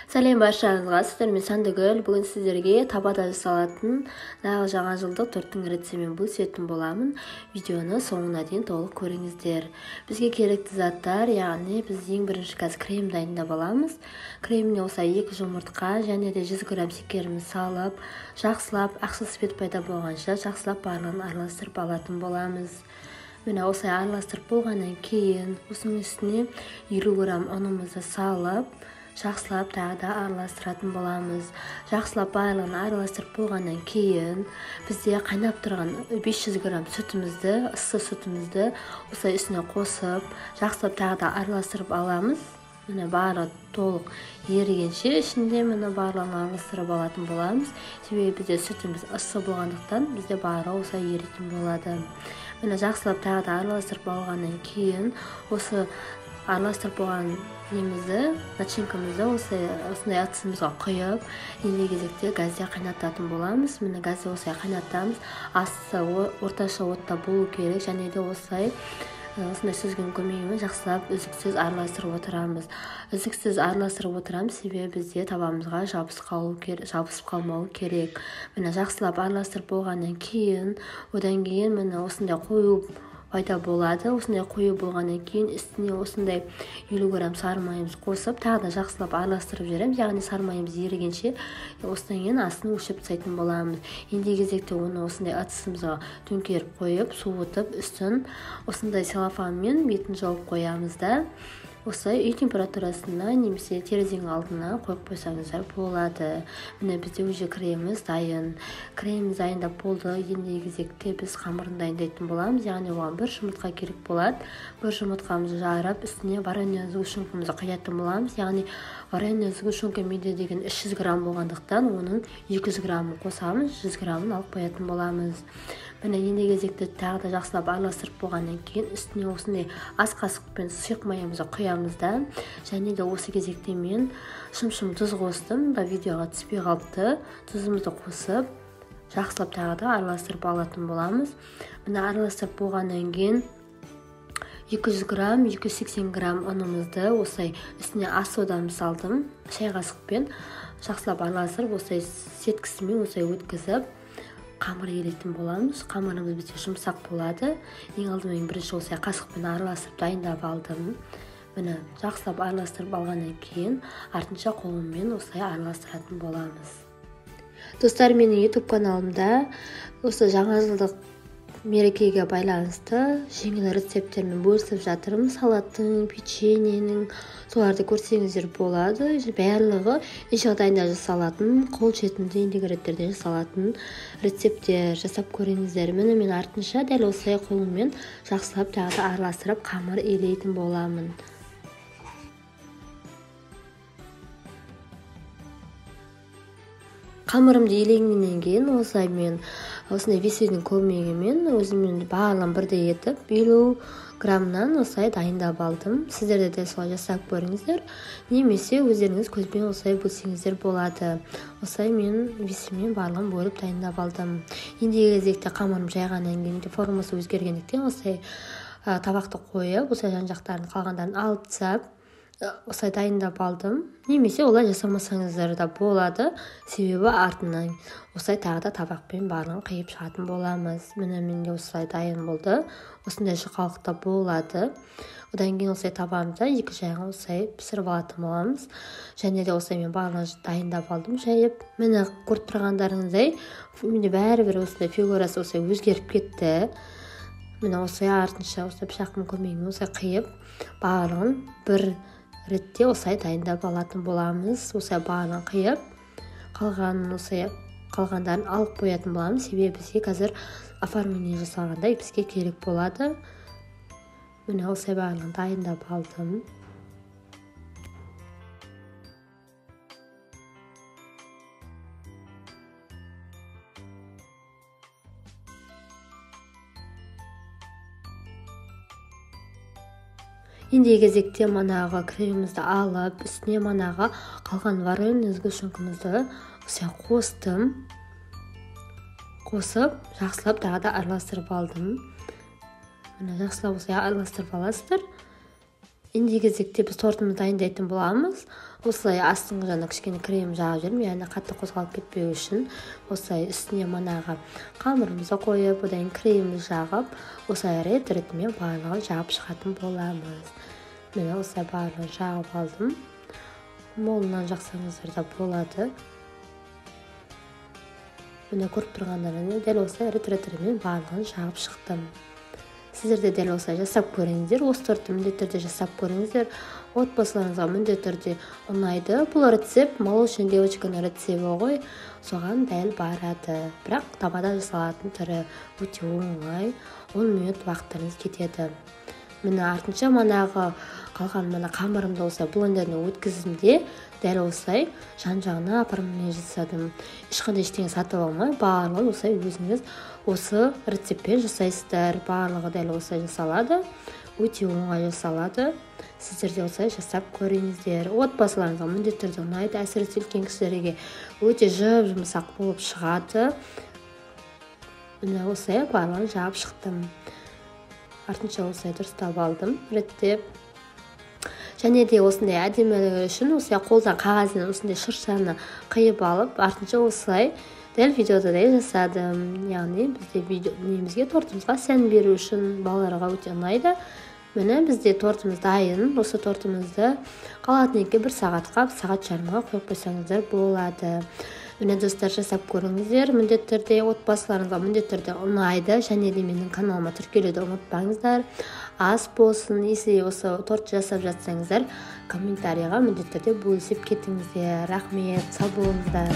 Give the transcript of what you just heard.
Сәлем баршаңызға, сіздермен Сәндігүл. Бүгін сіздерге табада жасалатын нағыз жаңа жылдық торттың рецептімен бөлісетін боламын. Видеоны соңына дейін толық көріңіздер. Бізге керекті заттар, яғни біз ең бірінші қазір крем дайындап аламыз. Креміне осылай 2 жұмыртқа және де 100 грамм шекеріміз салып, жақсылап, ақшыл спирт пайда болғанша жақсылап барлығын араластырып алатын боламыз. Міне осылай араластырып болғаннан кейін, осының үстіне 50 грамм ұнымызды салып, жақсылап тағы да араластыратын боламыз. Жақсылап барлығын араластырып болғаннан кейін бізде қайнап тұрған 500 грамм сүтімізді, ыссы сүтімізді осылай үстіне қосып, жақсылап тағы да араластырып аламыз. Міне барлығы толық ерігенше ішінде міне барлығын араластырып алатын боламыз. Себебі бізде сүтіміз ыссы болғандықтан бізде барлығы осылай еритін болады. Міне жақсылап тағы да араластырып алғаннан кейін осы араластырып болған начинкамызды осындай ыдысымызға құйып, ендігі кезекте газда қайнататын боламыз. Міне газда осылай қайнатамыз. Асты орташа отта болу керек, және де осындай сүзгінің көмегімен жақсылап үздіксіз араластырып отырамыз. Үздіксіз араластырып отырамыз, себебі бізде табамызға жабысып қалмауы керек. Міне жақсылап араластырып болғаннан кейін, одан кейін міне осындай қою пайда болады. Осындай қою болғаннан кейін үстіне осындай 50 грамм сары майымыз қосып, тағы да жақсылап араластырып жібереміз. Яғни сары майымыз ерігенше осыдан кейін астын өшіп тастайтын боламыз. Ендігі кезекте оны осындай ыдысымызға төңкеріп қойып, суытып, үстін осындай целлофанмен бетін жауып қоямыз да. Осылай үй температурасына немесе терезенің алдына қойып қойсаңыздар болады. Міне бізде уже креміміз дайын. Креміміз дайындап болды. Ендігі кезекте біз қамырын дайындайтын боламыз. Яғни оған 1 жұмыртқа керек болады. 1 жұмыртқамызды жарып, үстіне вареная сгущенкамызды құятын боламыз. Яғни вареная сгущенка менде деген 300 грамм болғандықтан оның 200 граммын қосамыз, 100 граммын алып қоятын боламыз. Міне ендігі кезекте тағы да жақсылап араластырып болғаннан кейін үстіне осындай ас қасықпен сұйық майымызды құямыз да. Және де осы кезекте мен шым тұз қостым. Видеоға түспей қалыпты. Тұзымызды қосып, жақсылап тағы да араластырып алатын боламыз. Міне араластырып болғаннан кейін 200 грамм, 280 грамм ұнымызды осылай үстіне ас содамды салдым. Шай қасықпен жақсылап араластырып, осылай сеткісімен осылай өткізіп, қамыр елейтін боламыз. Қамырымыз бізде жұмсақ болады. Ең алдымен бірінші осылай қасықпен араластырып дайындап алдым. Міне жақсылап араластырып алғаннан кейін артынша қолыммен осылай араластыратын боламыз. Достар, менің YouTube каналымда осы жаңа жылдық мерекеге байланысты жеңіл рецепттермен бөлісіп жатырмын. Салаттың, печеньенің, соларды көрсеңіздер болады. Барлығы үй жағдайында жасалатын, қол жетімді ингредиенттерден жасалатын рецепттер жасап көріңіздер. Міне мен артынша дәл осылай қолыммен жақсылап тағы да араластырып қамыр елейтін боламын. Қамырымды елегеннен кейін осылай мен осындай весельдің көмегімен өзіммен барлығын бірдей етіп 50 граммнан осылай дайындап алдым. Сіздерде де солай жасап көріңіздер, немесе өздеріңіз көзбен осылай бөлсеңіздер болады. Осылай мен весельмен барлығын бөліп дайындап алдым. Ендігі кезекте қамырым жайғаннан кейін формасы өзгергендіктен осылай табақты қойып, осылай жан-жақтарын қалғандарын алып тастап, осылай дайындап алдым. Немесе олай жасамасаңыздар да болады, себебі артынан осылай тағы да табақпен барлығын қиып шығатын боламыз. Міне менде осылай дайын болды. Осындай жұқалықта болады. Одан кейін осылай табамызда 2 жағын осылай пісіріп алатын боламыз. Және де осылай мен барлығын дайындап алдым, жайып. Міне көріп тұрғандарыңыздай, менде бәрібір осындай фигурасы осылай өзгеріп кетті. Міне осылай артынша осылай пышақтың көмегімен осылай қиып, барлығын бір ретте осылай дайындап алатын боламыз. Осылай барлығын қиып, қалғандарын алып қоятын боламыз. Себебі бізге қазір оформление жасалғанда бізге керек болады. Міне осылай барлығын дайындап алдым. Ендігі кезекте манағы кремімізді алып, үстіне манағы қалған вареная сгущенкамызды осылай қостым. Қосып, жақсылап тағы да араластырып алдым. Міне жақсылап осылай араластырып аласыздар. Ендігі кезекте біз тортымызды дайындайтын боламыз. осылай астыңғы жағына кішкене крем жағып жүрмін, яғни қатты қозғалып кетпеу үшін. Осылай үстіне манағы қамырымызды қойып, одан кремді жағып, осылай рет-ретімен барлығын жағып шығатын боламыз. Міне осылай барлығын жағып алдым. Молынан жақсаңыздар да болады. Міне көріп тұрғандарыңыз дәл осылай рет-ретімен барлығын жағып шықтым. Сіздер де дәл осылай жасап көріңіздер. Осы тортты міндетті түрде жасап көріңіздер. Отбасыларыңызға міндетті түрде ұнайды. Бұл рецепт молочный девочканың рецебі ғой. Соған дәл барады. Бірақ табада жасалатын түрі өте оңай. 10 минут уақытыңыз кетеді. Міне артынша манағы қалған қамырымды осылай блендеріне өткізімде дәл осылай жан-жағына апарыммен жасадым. Ешқандай ештеңе сатып алмай, барлығын осылай өзіңіз осы рецептпен жасайсыздар. Барлығы дәл осылай жасалады. Өте оңай жасалады. Сіздер де осылай жасап көріңіздер. Отбасыларыңызға міндетті түрде ұнайды. Әсіресе үлкен кісілерге өте жұмсақ болып шығады. Міне осылай барлығын жағып шықтым. Артынша осылай дұрыстап алдым, реттеп. Және де осындай әдемілігі үшін осылай қолдан қағаздан осындай шыршаны қиып алып, артынша осылай дәл видеода да жасадым. Яғни бізде немізге тортымызға сән беру үшін балаларға өте ұнайды. Міне бізде тортымыз дайын. Осы тортымызды қалатын екен 1 сағатқа, сағат жарымға қойып қойсаңыздар болады. Міне достар, жасап көріңіздер. Міндетті түрде отбасыларыңызға міндетті түрде ұнайды. Және де менің каналыма тіркелуді ұмытпаңыздар. Ас болсын, если осы торт жасап жатсаңыздар, комментарийға міндетті түрде бөлісіп кетіңіздер. Рахмет, сау болыңыздар.